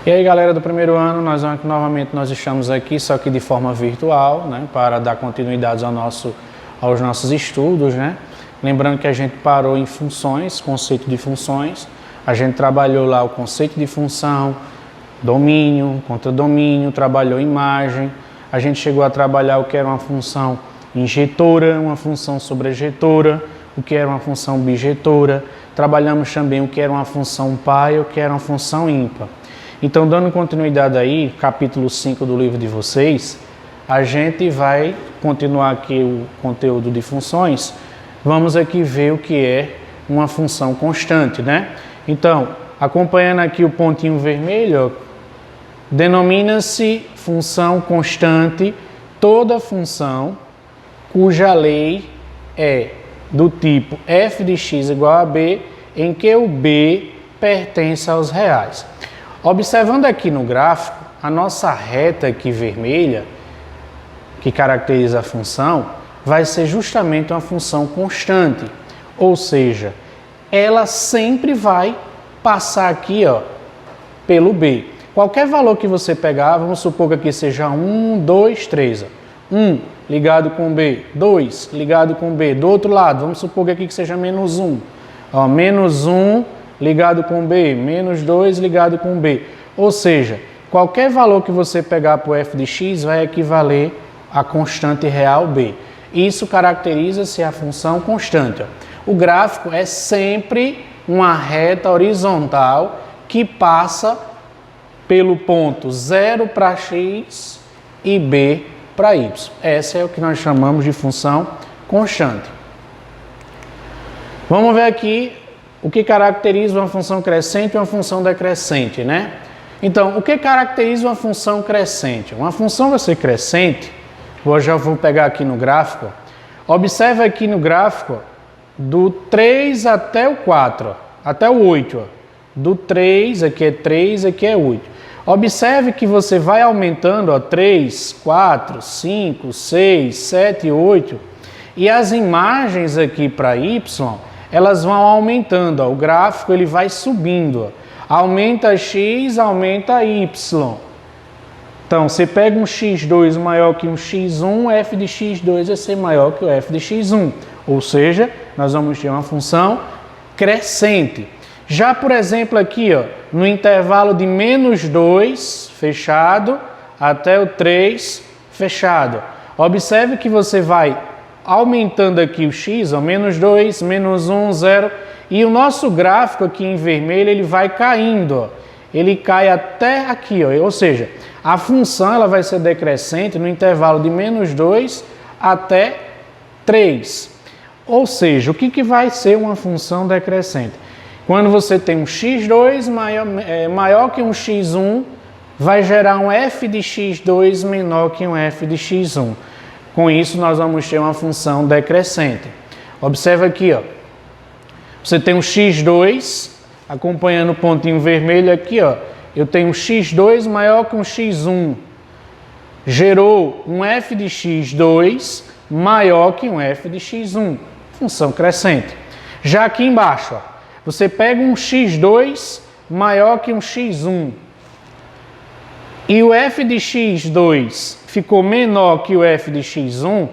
E aí, galera do primeiro ano, nós estamos aqui, só que de forma virtual, né, para dar continuidade aos nossos estudos, né? Lembrando que a gente parou em funções, conceito de funções, a gente trabalhou lá o conceito de função, domínio, contradomínio, trabalhou imagem, a gente chegou a trabalhar o que era uma função injetora, uma função sobrejetora, o que era uma função bijetora, trabalhamos também o que era uma função par e o que era uma função ímpar. Então, dando continuidade aí, capítulo 5 do livro de vocês, a gente vai continuar aqui o conteúdo de funções. Vamos aqui ver o que é uma função constante, né? Então, acompanhando aqui o pontinho vermelho, denomina-se função constante toda função cuja lei é do tipo f de x igual a b, em que o b pertence aos reais. Observando aqui no gráfico, a nossa reta aqui vermelha, que caracteriza a função, vai ser justamente uma função constante. Ou seja, ela sempre vai passar aqui, ó, pelo b. Qualquer valor que você pegar, vamos supor que aqui seja 1, 2, 3. 1 ligado com b, 2 ligado com b. Do outro lado, vamos supor que aqui seja menos 1. Ó, menos 1 ligado com b, menos 2 ligado com b. Ou seja, qualquer valor que você pegar para o f de x vai equivaler à constante real b. Isso caracteriza-se a função constante. O gráfico é sempre uma reta horizontal que passa pelo ponto 0 para x e b para y. Essa é o que nós chamamos de função constante. Vamos ver aqui o que caracteriza uma função crescente e uma função decrescente, né? Então, o que caracteriza uma função crescente? Uma função vai ser crescente, eu já vou pegar aqui no gráfico. Observe aqui no gráfico do 3 até o 4, até o 8. Do 3, aqui é 3, aqui é 8. Observe que você vai aumentando, ó, 3, 4, 5, 6, 7, 8. E as imagens aqui para y, elas vão aumentando, ó. O gráfico ele vai subindo, ó. Aumenta x, aumenta y. Então, você pega um x2 maior que um x1, f de x2 vai ser maior que o f de x1. Ou seja, nós vamos ter uma função crescente. Já, por exemplo, aqui, ó, no intervalo de menos 2, fechado, até o 3, fechado. Observe que você vai aumentando aqui o x, ó, menos 2, menos 1, 0, e o nosso gráfico aqui em vermelho, ele vai caindo, ó. Ele cai até aqui, ó, ou seja, a função ela vai ser decrescente no intervalo de menos 2 até 3. Ou seja, o que vai ser uma função decrescente? Quando você tem um x2 maior que um x1, vai gerar um f de x2 menor que um f de x1. Com isso, nós vamos ter uma função decrescente. Observe aqui, ó. Você tem um x2, acompanhando o pontinho vermelho aqui, ó. Eu tenho um x2 maior que um x1. Gerou um f de x2 maior que um f de x1. Função crescente. Já aqui embaixo, ó, você pega um x2 maior que um x1 e o f de x2 ficou menor que o f de x1,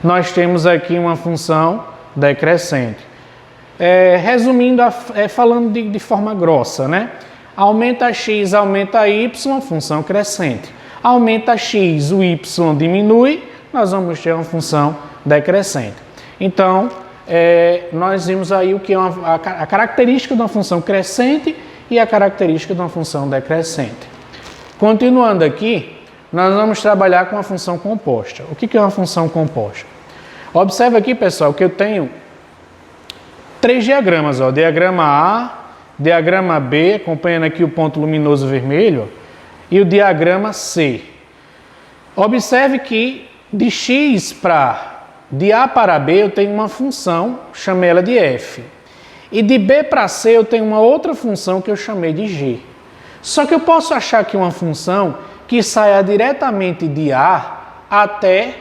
nós temos aqui uma função decrescente. Resumindo, falando de forma grossa, né? Aumenta x, aumenta y, função crescente. Aumenta x, o y diminui, nós vamos ter uma função decrescente. Então, nós vimos aí o que é a característica de uma função crescente e a característica de uma função decrescente. Continuando aqui, nós vamos trabalhar com a função composta. O que é uma função composta? Observe aqui, pessoal, que eu tenho 3 diagramas, ó, diagrama A, diagrama B, acompanhando aqui o ponto luminoso vermelho, e o diagrama C. Observe que de A para B eu tenho uma função, chamei ela de f. E de B para C eu tenho uma outra função que eu chamei de g. Só que eu posso achar aqui uma função que saia diretamente de A até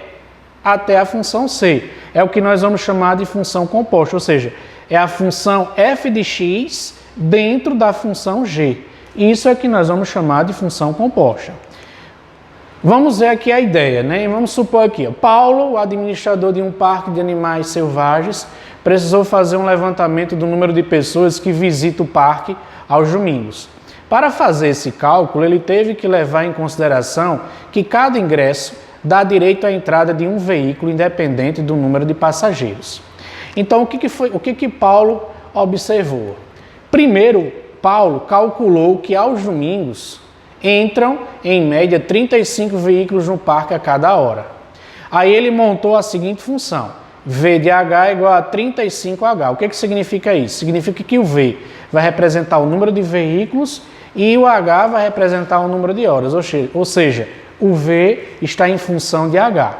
a função C. É o que nós vamos chamar de função composta, ou seja, é a função f de x dentro da função g. Isso é que nós vamos chamar de função composta. Vamos ver aqui a ideia, né? Vamos supor aqui, ó, Paulo, o administrador de um parque de animais selvagens, precisou fazer um levantamento do número de pessoas que visitam o parque aos domingos. Para fazer esse cálculo, ele teve que levar em consideração que cada ingresso dá direito à entrada de um veículo independente do número de passageiros. Então, o que Paulo observou? Primeiro, Paulo calculou que aos domingos entram, em média, 35 veículos no parque a cada hora. Aí ele montou a seguinte função: V de H é igual a 35H. O que significa isso? Significa que o V vai representar o número de veículos e o H vai representar o número de horas. Ou seja, o V está em função de H.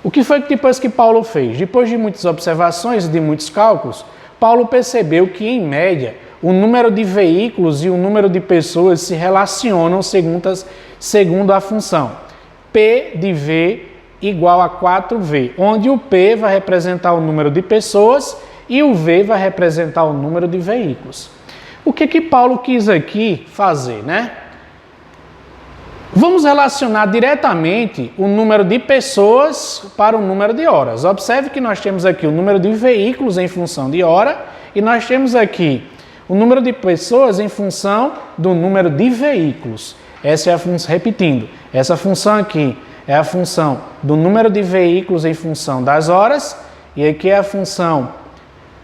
O que foi que depois que Paulo fez? Depois de muitas observações e de muitos cálculos, Paulo percebeu que, em média, o número de veículos e o número de pessoas se relacionam segundo a função P de V igual a 4V, onde o P vai representar o número de pessoas e o V vai representar o número de veículos. O que Paulo quis aqui fazer, né? Vamos relacionar diretamente o número de pessoas para o número de horas. Observe que nós temos aqui o número de veículos em função de hora e nós temos aqui o número de pessoas em função do número de veículos. Essa é a função, repetindo, essa função aqui é a função do número de veículos em função das horas e aqui é a função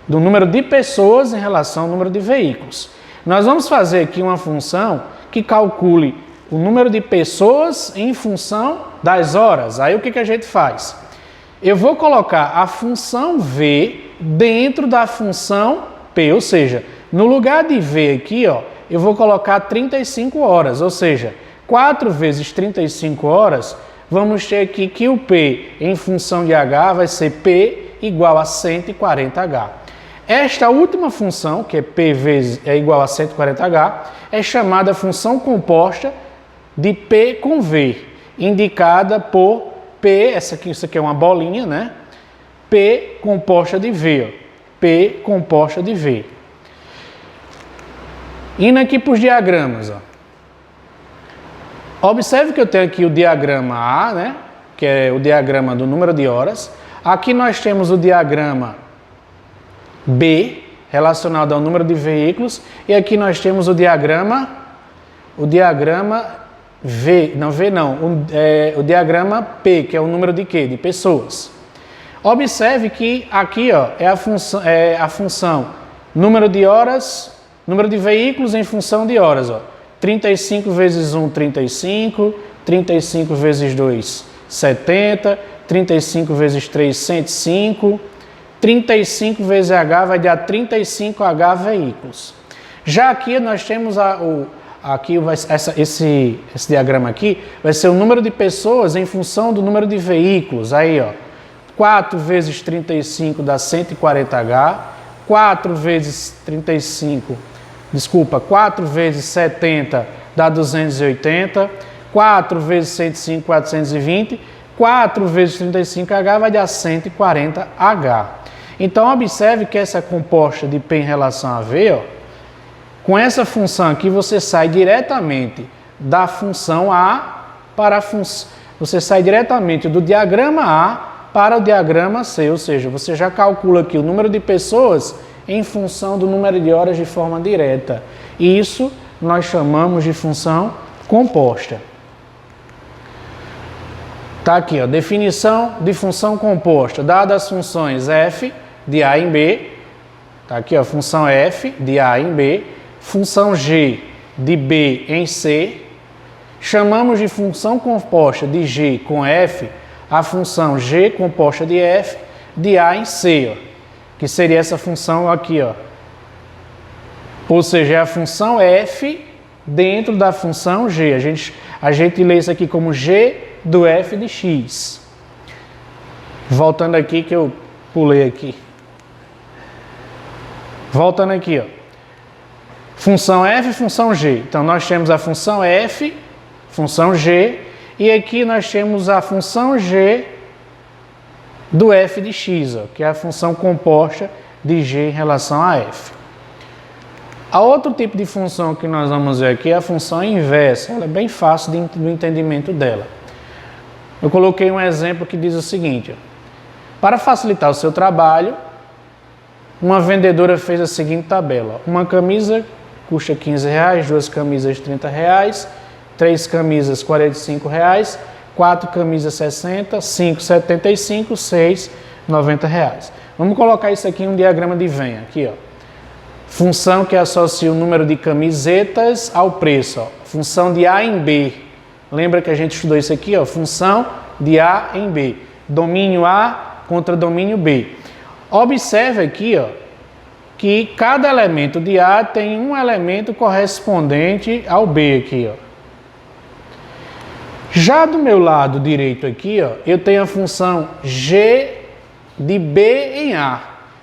do número de pessoas em relação ao número de veículos. Nós vamos fazer aqui uma função que calcule o número de pessoas em função das horas. Aí o que a gente faz? Eu vou colocar a função V dentro da função P, ou seja, no lugar de V aqui, ó, eu vou colocar 35 horas, ou seja, 4 vezes 35 horas, vamos ter aqui que o P em função de H vai ser P igual a 140H. Esta última função, que é P é igual a 140H, é chamada função composta de P com V, indicada por P, isso aqui é uma bolinha, né? P composta de V, ó. P composta de V. Indo aqui para os diagramas, ó. Observe que eu tenho aqui o diagrama A, né? Que é o diagrama do número de horas. Aqui nós temos o diagrama B, relacionado ao número de veículos. E aqui nós temos o diagrama o diagrama P, que é o número de quê? De pessoas. Observe que aqui, ó, é a função número de horas, número de veículos em função de horas, ó. 35 vezes 1, 35, 35 vezes 2, 70, 35 vezes 3, 105, 35 vezes H vai dar 35H veículos. Já aqui nós temos esse diagrama aqui vai ser o número de pessoas em função do número de veículos. Aí, ó, 4 vezes 35 dá 140H, 4 vezes 70 dá 280, 4 vezes 105, 420, 4 vezes 35H vai dar 140H. Então, observe que essa composta de P em relação a V, ó, com essa função aqui, você sai diretamente da função A para a função. Você sai diretamente do diagrama A para o diagrama C, ou seja, você já calcula aqui o número de pessoas em função do número de horas de forma direta. E isso nós chamamos de função composta. Tá aqui, ó, definição de função composta. Dadas as funções f de A em B, tá aqui, ó, função f de A em B, função g de B em C, chamamos de função composta de G com F a função G composta de F de A em C, ó, que seria essa função aqui, ó. Ou seja, é a função F dentro da função G. A gente lê isso aqui como G do F de X. Voltando aqui que eu pulei aqui. Voltando aqui, ó. Função F, função G. Então, nós temos a função F, função G, e aqui nós temos a função G do F de X, ó, que é a função composta de G em relação a F. A outro tipo de função que nós vamos ver aqui é a função inversa. Ela é bem fácil do entendimento dela. Eu coloquei um exemplo que diz o seguinte: para facilitar o seu trabalho, uma vendedora fez a seguinte tabela. Uma camisa custa R$15, duas camisas R$30, três camisas R$45, quatro camisas 60, 5, 75, 6, R$90. Vamos colocar isso aqui em um diagrama de Venn, aqui, ó. Função que associa o número de camisetas ao preço, ó. Função de A em B. Lembra que a gente estudou isso aqui, ó? Função de A em B. Domínio A contra domínio B. Observe aqui, ó, que cada elemento de A tem um elemento correspondente ao B aqui, ó. Já do meu lado direito aqui, ó, eu tenho a função G de B em A.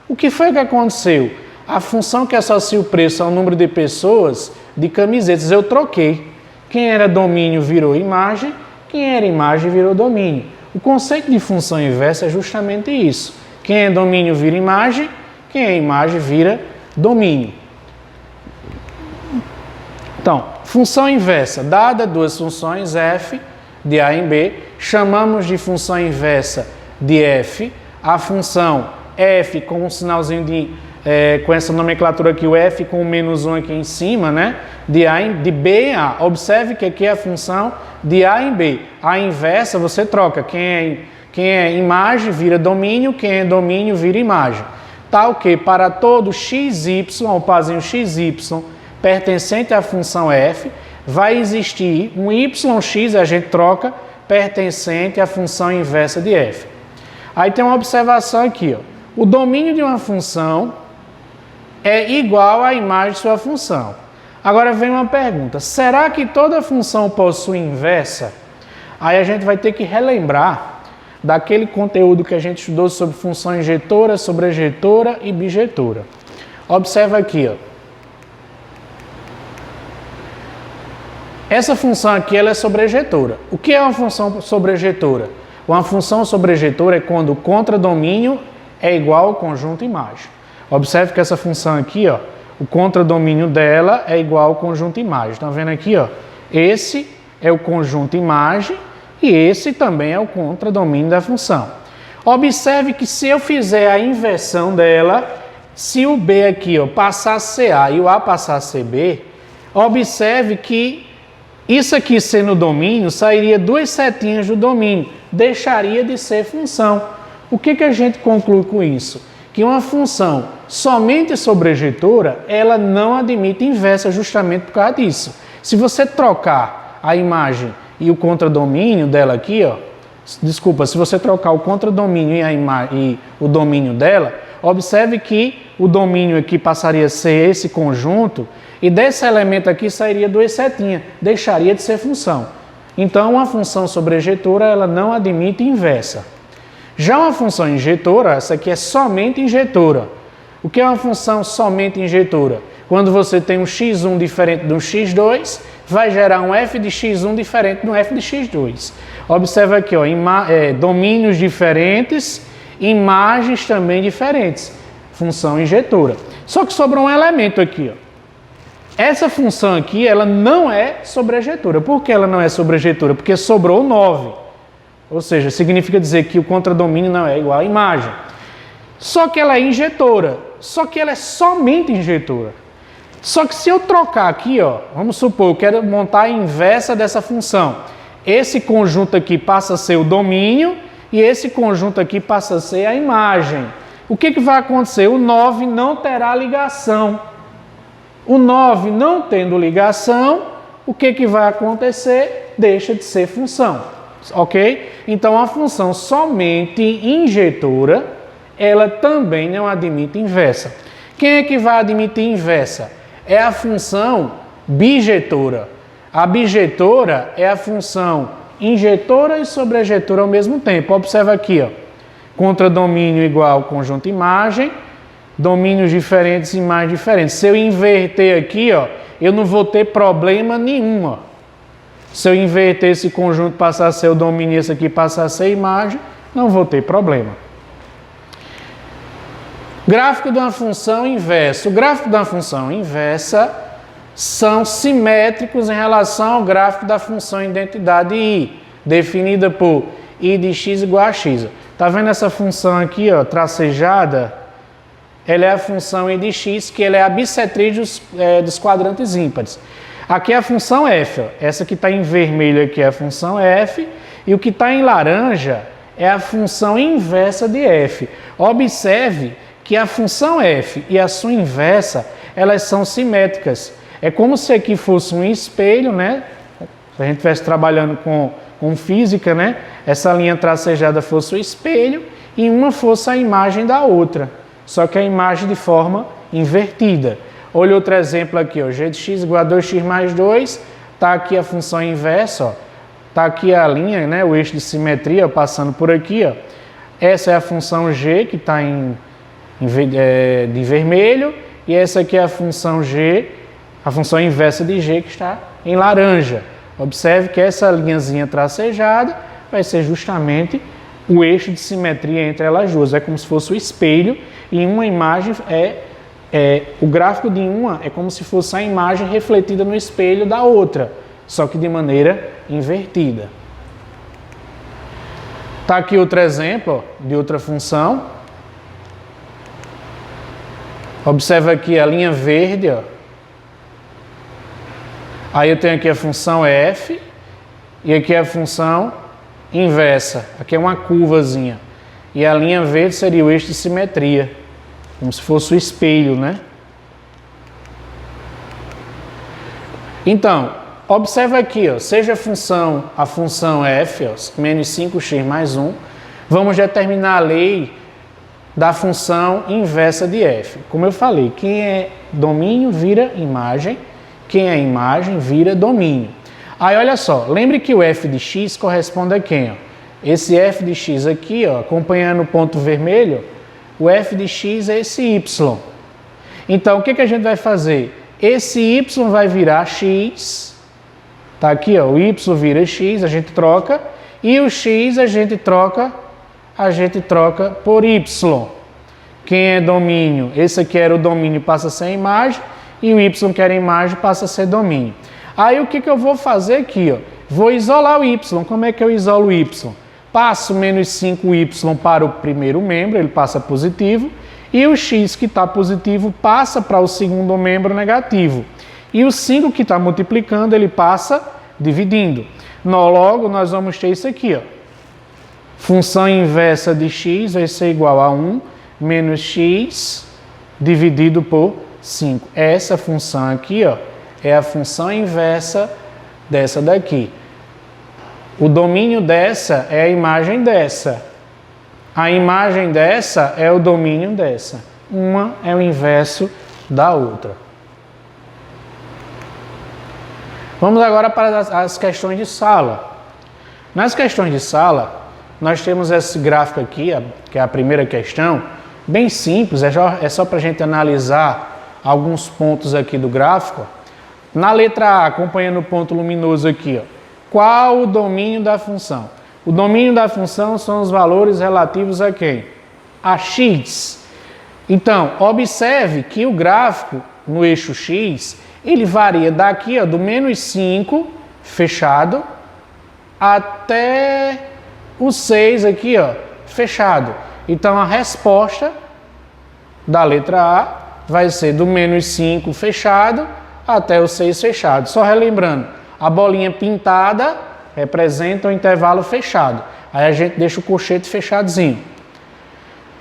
O que foi que aconteceu? A função que associa o preço ao número de pessoas de camisetas, eu troquei. Quem era domínio virou imagem, quem era imagem virou domínio. O conceito de função inversa é justamente isso. Quem é domínio vira imagem, quem é imagem vira domínio. Então, função inversa, dada duas funções f de A em B, chamamos de função inversa de f, a função f com um sinalzinho com essa nomenclatura aqui, o f com o menos 1 aqui em cima, né? De B em A. Observe que aqui é a função de A em B. A inversa você troca, quem é imagem vira domínio, quem é domínio vira imagem. Tal que para todo xy, o parzinho xy, pertencente à função f, vai existir um yx, a gente troca, pertencente à função inversa de f. Aí tem uma observação aqui, ó. O domínio de uma função é igual à imagem de sua função. Agora vem uma pergunta, será que toda função possui inversa? Aí a gente vai ter que relembrar daquele conteúdo que a gente estudou sobre função injetora, sobrejetora e bijetora. Observa aqui, ó. Essa função aqui ela é sobrejetora. O que é uma função sobrejetora? Uma função sobrejetora é quando o contradomínio é igual ao conjunto imagem. Observe que essa função aqui, ó, o contradomínio dela é igual ao conjunto imagem. Estão vendo aqui, ó? Esse é o conjunto imagem e esse também é o contradomínio da função. Observe que se eu fizer a inversão dela, se o B aqui, ó, passar a ser A e o A passar a ser B, observe que isso aqui sendo domínio, sairia duas setinhas do domínio, deixaria de ser função. O que a gente conclui com isso? Que uma função somente sobrejetora, ela não admite inversa justamente por causa disso. Se você trocar a imagem e o contradomínio dela aqui, ó, desculpa, se você trocar o contradomínio e o domínio dela, observe que o domínio aqui passaria a ser esse conjunto e desse elemento aqui sairia duas setinhas, deixaria de ser função. Então, uma função sobrejetora, ela não admite inversa. Já uma função injetora, essa aqui é somente injetora. O que é uma função somente injetora? Quando você tem um x1 diferente do x2, vai gerar um f de x1 diferente do f de x2. Observa aqui, ó, domínios diferentes, imagens também diferentes. Função injetora. Só que sobrou um elemento aqui, ó. Essa função aqui, ela não é sobrejetora. Por que ela não é sobrejetora? Porque sobrou 9. Ou seja, significa dizer que o contradomínio não é igual à imagem. Só que ela é injetora. Só que ela é somente injetora. Só que se eu trocar aqui, ó, vamos supor, eu quero montar a inversa dessa função. Esse conjunto aqui passa a ser o domínio e esse conjunto aqui passa a ser a imagem. O que vai acontecer? O 9 não terá ligação. O 9 não tendo ligação, o que vai acontecer? Deixa de ser função, ok? Então, a função somente injetora, ela também não admite inversa. Quem é que vai admitir inversa? É a função bijetora. A bijetora é a função injetora e sobrejetora ao mesmo tempo. Observa aqui, ó. Contradomínio igual ao conjunto imagem, domínios diferentes, imagens diferentes. Se eu inverter aqui, ó, eu não vou ter problema nenhum. Ó. Se eu inverter esse conjunto, passar a ser o domínio e esse aqui passar a ser a imagem, não vou ter problema. Gráfico de uma função inversa. O gráfico de uma função inversa são simétricos em relação ao gráfico da função identidade I, definida por I de x igual a x. Tá vendo essa função aqui, ó, tracejada? Ela é a função I de x, que ela é a bissetriz dos quadrantes ímpares. Aqui é a função f, ó. Essa que está em vermelho aqui é a função f, e o que está em laranja é a função inversa de f. Observe que a função f e a sua inversa, elas são simétricas. É como se aqui fosse um espelho, né? Se a gente estivesse trabalhando com física, né? Essa linha tracejada fosse o espelho e uma fosse a imagem da outra. Só que a imagem de forma invertida. Olha outro exemplo aqui, ó. G de x igual a 2x mais 2. Está aqui a função inversa, ó. Está aqui a linha, né? O eixo de simetria passando por aqui, ó. Essa é a função g, que está de vermelho. E essa aqui é a função g, a função inversa de g, que está em laranja. Observe que essa linhazinha tracejada vai ser justamente o eixo de simetria entre elas duas. É como se fosse o espelho e uma imagem o gráfico de uma é como se fosse a imagem refletida no espelho da outra, só que de maneira invertida. Está aqui outro exemplo, ó, de outra função. Observa aqui a linha verde, ó. Aí eu tenho aqui a função f e aqui a função inversa. Aqui é uma curvazinha. E a linha verde seria o eixo de simetria, como se fosse o espelho, né? Então, observa aqui, ó, seja a função f, ó, menos 5x mais 1, vamos determinar a lei da função inversa de f. Como eu falei, quem é domínio vira imagem, quem é imagem vira domínio. Aí olha só, lembre que o f de x corresponde a quem? Ó? Esse f de x aqui, ó, acompanhando o ponto vermelho, o f de x é esse y. Então, o que a gente vai fazer? Esse y vai virar x, tá aqui, ó, o y vira x, a gente troca, e o x a gente troca por y. Quem é domínio? Esse aqui era o domínio, passa a ser a imagem, e o y que era a imagem passa a ser domínio. Aí o que eu vou fazer aqui? Ó? Vou isolar o y. Como é que eu isolo o y? Passo menos 5y para o primeiro membro, ele passa positivo, e o x que está positivo passa para o segundo membro negativo. E o 5 que está multiplicando, ele passa dividindo. Logo, nós vamos ter isso aqui, ó. Função inversa de x vai ser igual a 1 menos x dividido por 5. Essa função aqui, ó, é a função inversa dessa daqui. O domínio dessa é a imagem dessa. A imagem dessa é o domínio dessa. Uma é o inverso da outra. Vamos agora para as questões de sala. Nas questões de sala, nós temos esse gráfico aqui, que é a primeira questão, bem simples, é só para a gente analisar alguns pontos aqui do gráfico. Na letra A, acompanhando o ponto luminoso aqui, ó, qual o domínio da função? O domínio da função são os valores relativos a quem? A x. Então, observe que o gráfico no eixo x, ele varia daqui, ó, do menos 5, fechado, até o 6 aqui, ó, fechado. Então, a resposta da letra A vai ser do menos 5 fechado até o 6 fechado. Só relembrando, a bolinha pintada representa o intervalo fechado. Aí a gente deixa o colchete fechadinho.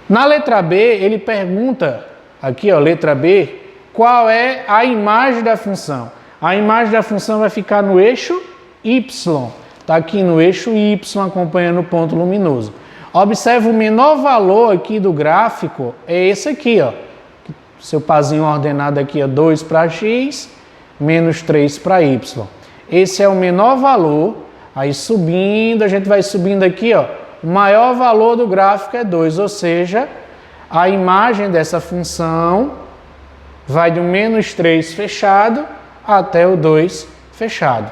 Na letra B, ele pergunta, aqui ó, letra B, qual é a imagem da função. A imagem da função vai ficar no eixo Y. Está aqui no eixo Y, acompanhando o ponto luminoso. Observe o menor valor aqui do gráfico, é esse aqui, ó. Seu pazinho ordenado aqui, ó, 2 para x, menos 3 para y. Esse é o menor valor. Aí subindo, a gente vai subindo aqui, ó. O maior valor do gráfico é 2, ou seja, a imagem dessa função vai do menos 3 fechado até o 2 fechado.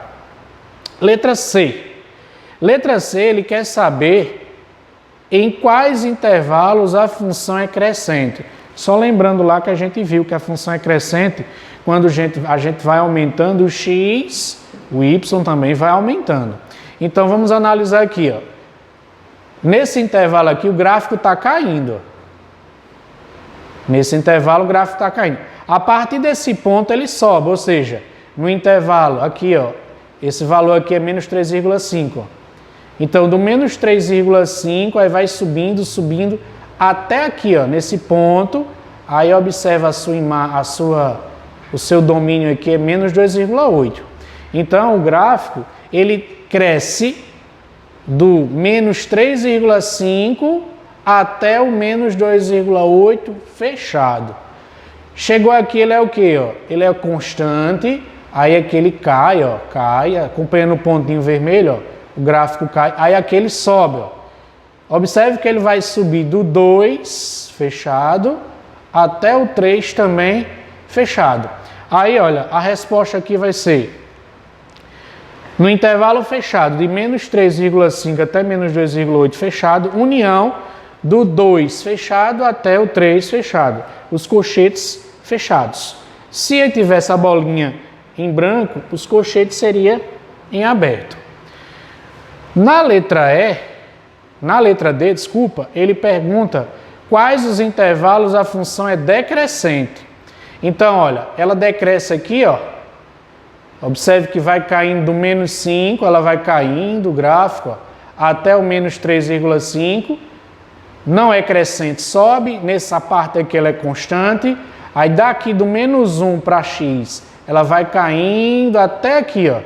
Letra C. Letra C, ele quer saber em quais intervalos a função é crescente. Só lembrando lá que a gente viu que a função é crescente, quando a gente vai aumentando o x, o y também vai aumentando. Então vamos analisar aqui, ó. Nesse intervalo aqui o gráfico está caindo. Nesse intervalo o gráfico está caindo. A partir desse ponto ele sobe, ou seja, no intervalo aqui, ó, esse valor aqui é menos 3,5. Então do menos 3,5 aí vai subindo, subindo até aqui, ó, nesse ponto. Aí observa o seu domínio aqui é menos 2,8. Então o gráfico ele cresce do menos 3,5 até o menos 2,8 fechado. Chegou aqui, ele é o que? Ele é constante, aí aqui ele cai, ó, cai, acompanhando o pontinho vermelho, ó, o gráfico cai, aí aqui ele sobe. Ó. Observe que ele vai subir do 2 fechado até o 3 também fechado. Aí, olha, a resposta aqui vai ser no intervalo fechado de menos 3,5 até menos 2,8 fechado, união do 2 fechado até o 3 fechado, os colchetes fechados. Se eu tivesse a bolinha em branco, os colchetes seriam em aberto. Na letra D, ele pergunta quais os intervalos a função é decrescente. Então, olha, ela decresce aqui, ó. Observe que vai caindo do menos 5, ela vai caindo o gráfico, ó, até o menos 3,5. Não é crescente, sobe. Nessa parte aqui ela é constante. Aí daqui do menos 1 para x, ela vai caindo até aqui, ó,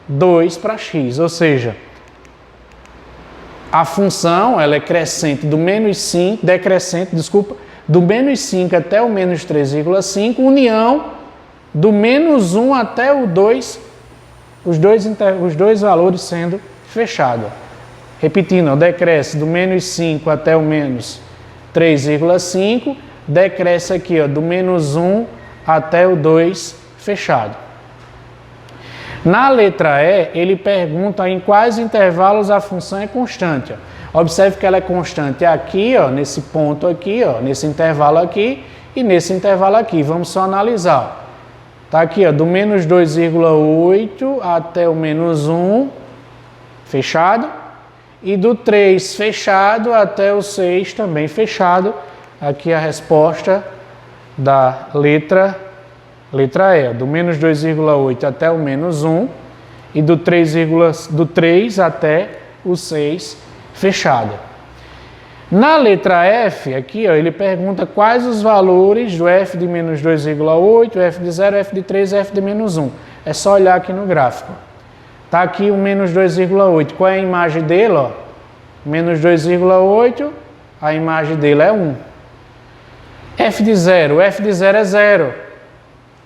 2 para x. Ou seja, a função ela é crescente do menos 5, decrescente, do menos 5 até o menos 3,5, união do menos 1 até o 2, os dois valores sendo fechados. Repetindo, ó, decresce do menos 5 até o menos 3,5, decresce aqui, ó, do menos 1 até o 2 fechado. Na letra E, ele pergunta em quais intervalos a função é constante. Ó. Observe que ela é constante aqui, ó, nesse ponto aqui, ó, nesse intervalo aqui e nesse intervalo aqui. Vamos só analisar. Está aqui, ó, do menos 2,8 até o menos 1 fechado e do 3 fechado até o 6 também fechado. Aqui a resposta da letra E, do menos 2,8 até o menos 1 e do 3 até o 6 fechado. Na letra F, aqui, ó, ele pergunta quais os valores do f de menos 2,8, f de 0, f de 3 e f de menos 1. É só olhar aqui no gráfico. Está aqui o menos 2,8. Qual é a imagem dele? Ó? Menos 2,8, a imagem dele é 1. F de 0, o f de 0 é 0.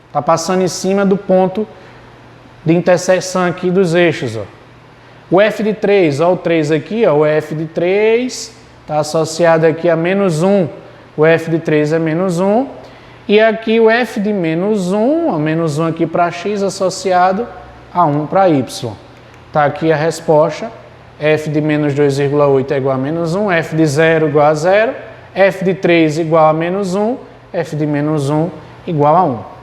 Está passando em cima do ponto de interseção aqui dos eixos. Ó. O f de 3, ó, o 3 aqui, ó, o f de 3 está associado aqui a menos 1. O f de 3 é menos 1. E aqui o f de menos 1, ó, menos 1 aqui para x associado a 1 para y. Está aqui a resposta. F de menos 2,8 é igual a menos 1. F de 0 igual a 0. F de 3 igual a menos 1. F de menos 1 igual a 1.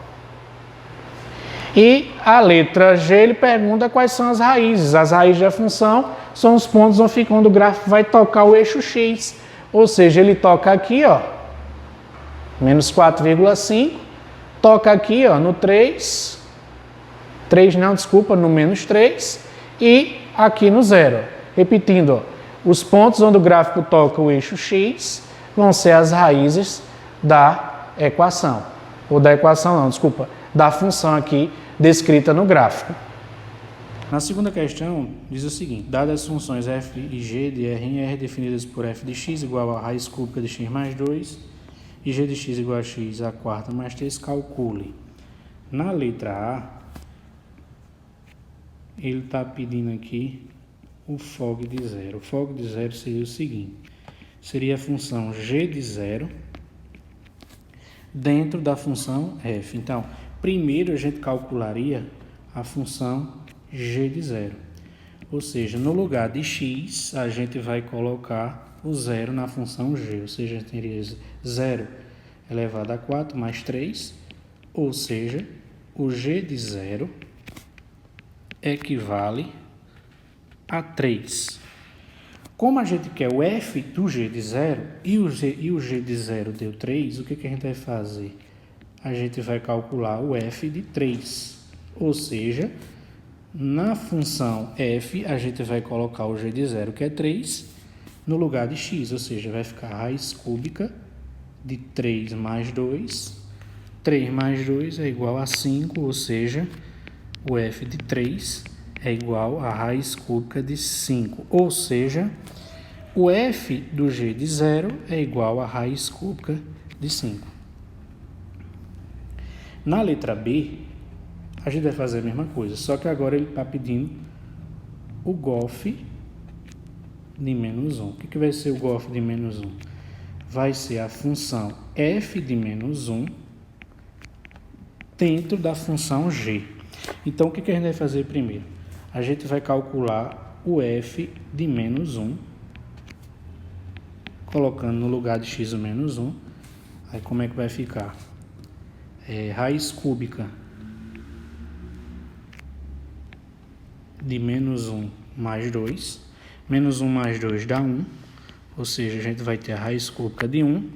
E a letra G, ele pergunta quais são as raízes. As raízes da função são os pontos onde o gráfico vai tocar o eixo x. Ou seja, ele toca aqui, ó, menos 4,5. Toca aqui, ó, no 3. No menos 3. E aqui no 0. Repetindo, ó, os pontos onde o gráfico toca o eixo x vão ser as raízes da equação. Ou da equação não, desculpa, da função aqui descrita no gráfico. Na segunda questão, diz o seguinte: dadas as funções f e g de R em R definidas por f de x igual a raiz cúbica de x mais 2 e g de x igual a x à quarta mais 3, calcule. Na letra A, ele está pedindo aqui o FOG de 0. O FOG de 0 seria o seguinte: seria a função g de 0 dentro da função f. Então, primeiro a gente calcularia a função g de 0. Ou seja, no lugar de x, a gente vai colocar o 0 na função g. Ou seja, a gente teria 0 elevado a 4 mais 3, ou seja, o g de 0 equivale a 3. Como a gente quer o f do g de 0 e o g de 0 deu 3, o que a gente vai fazer? A gente vai calcular o f de 3, ou seja, na função f a gente vai colocar o g de 0, que é 3, no lugar de x, ou seja, vai ficar a raiz cúbica de 3 mais 2. 3 mais 2 é igual a 5, ou seja, o f de 3 é igual a raiz cúbica de 5, ou seja, o f do g de 0 é igual a raiz cúbica de 5. Na letra B, a gente vai fazer a mesma coisa, só que agora ele está pedindo o GOF de menos 1. O que vai ser o GOF de menos 1? Vai ser a função f de menos 1 dentro da função g. Então, o que a gente vai fazer primeiro? A gente vai calcular o f de menos 1, colocando no lugar de x o menos 1. Aí, como é que vai ficar? Raiz cúbica de menos 1 mais 2. Menos 1 mais 2 dá 1, ou seja, a gente vai ter a raiz cúbica de 1.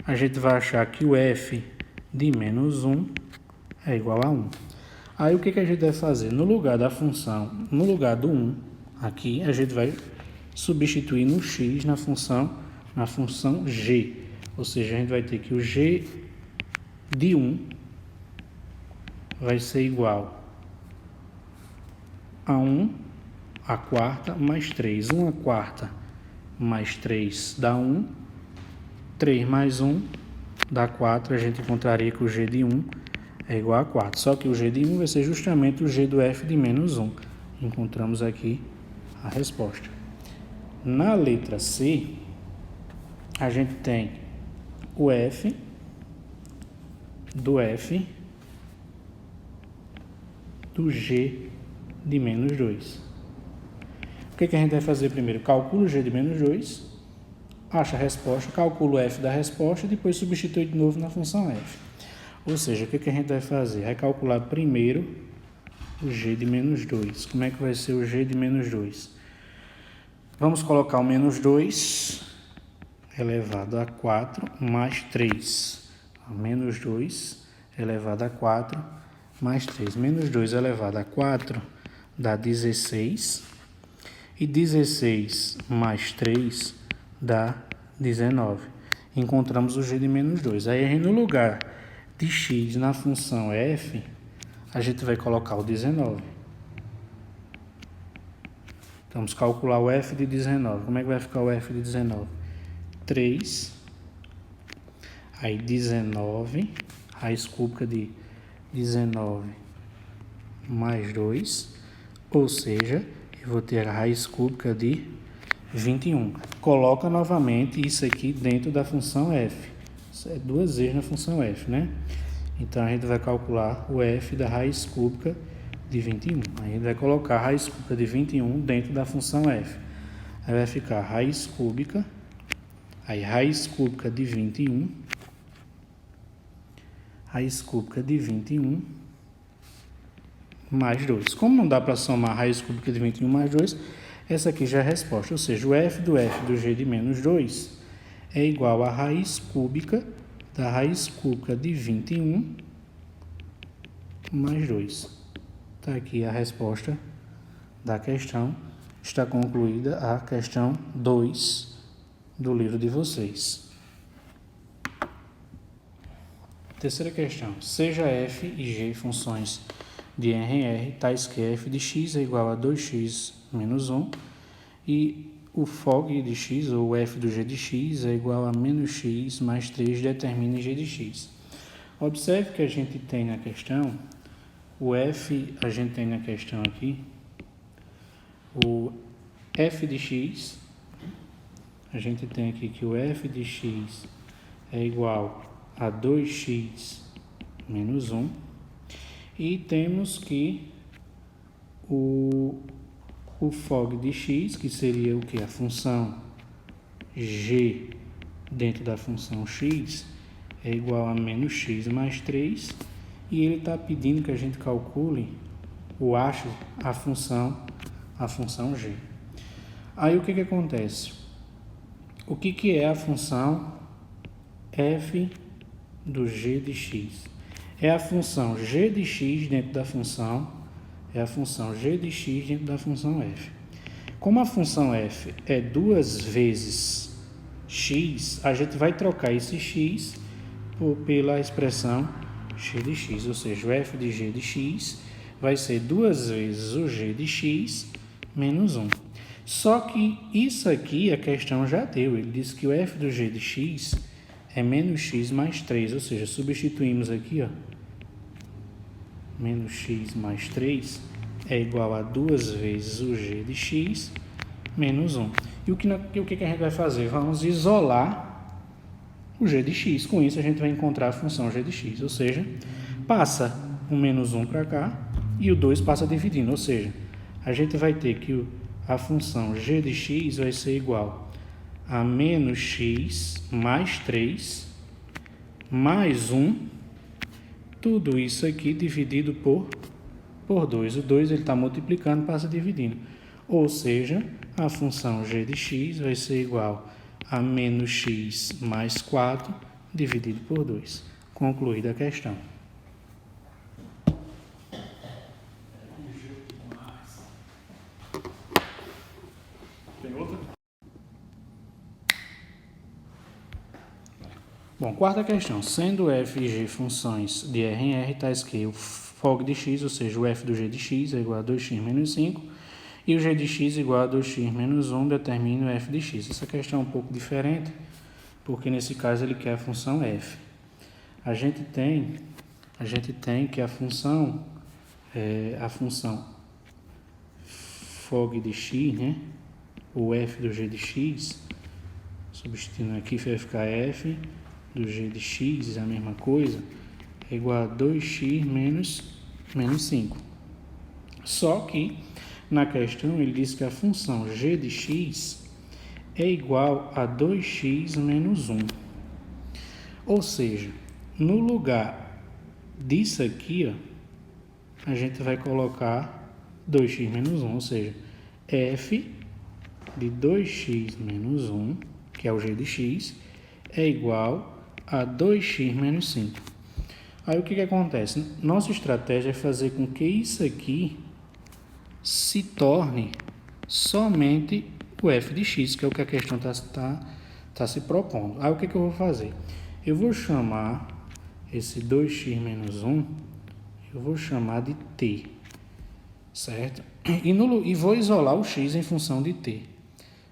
A gente vai achar que o f de menos 1 é igual a 1. Aí o que a gente vai fazer? No lugar da função, no lugar do 1, aqui, a gente vai substituir no x na função g. Ou seja, a gente vai ter que o g de 1 vai ser igual a 1 a quarta mais 3. 1 a quarta mais 3 dá 1. 3 mais 1 dá 4. A gente encontraria que o g de 1 é igual a 4. Só que o g de 1 vai ser justamente o g do f de menos 1. Encontramos aqui a resposta. Na letra C, a gente tem o f do f do g de menos 2. O que a gente vai fazer primeiro? Calcula o g de menos 2, acha a resposta, calcula o f da resposta e depois substitui de novo na função f. Ou seja, o que a gente vai fazer? Vai calcular primeiro o g de menos 2. Como é que vai ser o g de menos 2? Vamos colocar o menos 2 elevado a 4 mais 3. Menos 2 elevado a 4 mais 3. Menos 2 elevado a 4 dá 16. E 16 mais 3 dá 19. Encontramos o g de menos 2. Aí, no lugar de x na função f, a gente vai colocar o 19. Vamos calcular o f de 19. Como é que vai ficar o f de 19? 3. Aí 19, raiz cúbica de 19 mais 2, ou seja, eu vou ter a raiz cúbica de 21. Coloca novamente isso aqui dentro da função f. Isso é duas vezes na função f, né? Então, a gente vai calcular o f da raiz cúbica de 21. Aí, a gente vai colocar a raiz cúbica de 21 dentro da função f. Aí, vai ficar raiz cúbica, aí raiz cúbica de 21, raiz cúbica de 21 mais 2. Como não dá para somar a raiz cúbica de 21 mais 2, essa aqui já é a resposta. Ou seja, o f do g de menos 2 é igual a raiz cúbica da raiz cúbica de 21 mais 2. Está aqui a resposta da questão. Está concluída a questão 2 do livro de vocês. Terceira questão. Seja f e g funções de R em R, tais que f de x é igual a 2x menos 1 e o fog de x, ou f do g de x, é igual a menos x mais 3, determine g de x. Observe que a gente tem na questão, o f, a gente tem na questão aqui, o f de x, a gente tem aqui que o f de x é igual a 2x menos 1, e temos que o fog de x, que seria o que? A função g dentro da função x, é igual a menos x mais 3, e ele está pedindo que a gente calcule a função g. Aí o que acontece? O que é a função f do g de x? É a função g de x dentro da função, g de x dentro da função f. Como a função f é 2 vezes x, a gente vai trocar esse x pela expressão g de x, ou seja, o f de g de x vai ser 2 vezes o g de x menos 1. Só que isso aqui a questão já deu, ele disse que o f do g de x é menos x mais 3, ou seja, substituímos aqui, ó, menos x mais 3 é igual a 2 vezes o g de x menos 1. E o que a gente vai fazer? Vamos isolar o g de x. Com isso, a gente vai encontrar a função g de x. Ou seja, passa o menos 1 para cá e o 2 passa dividindo. Ou seja, a gente vai ter que a função g de x vai ser igual a menos x mais 3 mais 1. Tudo isso aqui dividido por 2. O 2 ele está multiplicando, passa dividindo. Ou seja, a função g de x vai ser igual a menos x mais 4 dividido por 2. Concluída a questão. Tem outra? Bom, quarta questão. Sendo f e g funções de R em R, tais que o FOG de x, ou seja, o f do g de x é igual a 2x menos 5, e o g de x igual a 2x menos 1, determine o f de x. Essa questão é um pouco diferente, porque nesse caso ele quer a função f. A gente tem que a função FOG de x, né? O f do g de x, substituindo aqui, vai ficar f do g de x, é a mesma coisa, é igual a 2x menos 5. Só que, na questão, ele diz que a função g de x é igual a 2x menos 1. Ou seja, no lugar disso aqui, ó, a gente vai colocar 2x menos 1, ou seja, f de 2x menos 1, que é o g de x, é igual a 2x menos 5. Aí o que acontece? Nossa estratégia é fazer com que isso aqui se torne somente o f de x, que é o que a questão está se propondo. Aí o que eu vou fazer? Eu vou chamar esse 2x menos 1, eu vou chamar de t, certo? E vou isolar o x em função de t.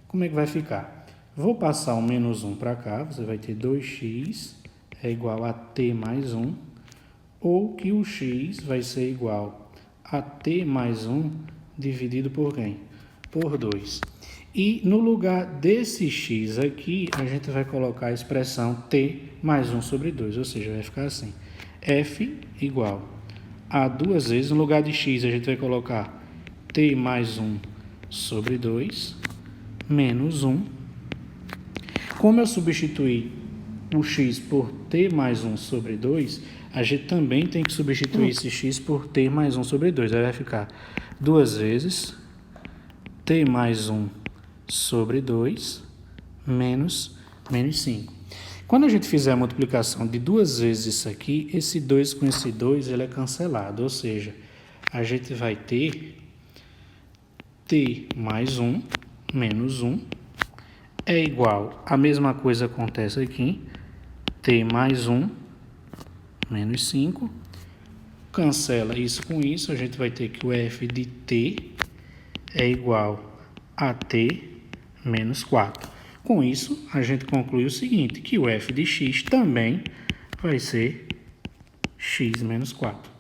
Como é que vai ficar? Vou passar o menos 1 para cá, você vai ter 2x é igual a t mais 1, ou que o x vai ser igual a t mais 1 dividido por quem? Por 2. E no lugar desse x aqui, a gente vai colocar a expressão t mais 1 sobre 2, ou seja, vai ficar assim, f igual a 2 vezes, no lugar de x a gente vai colocar t mais 1 sobre 2, menos 1. Como eu substituí o x por t mais 1 sobre 2, a gente também tem que substituir esse x por t mais 1 sobre 2. Aí vai ficar 2 vezes t mais 1 sobre 2 menos 5. Quando a gente fizer a multiplicação de 2 vezes isso aqui, esse 2 com esse 2 ele é cancelado. Ou seja, a gente vai ter t mais 1 menos 1 é igual, a mesma coisa acontece aqui, t mais 1 menos 5, cancela isso com isso, a gente vai ter que o f de t é igual a t menos 4. Com isso, a gente conclui o seguinte, que o f de x também vai ser x menos 4.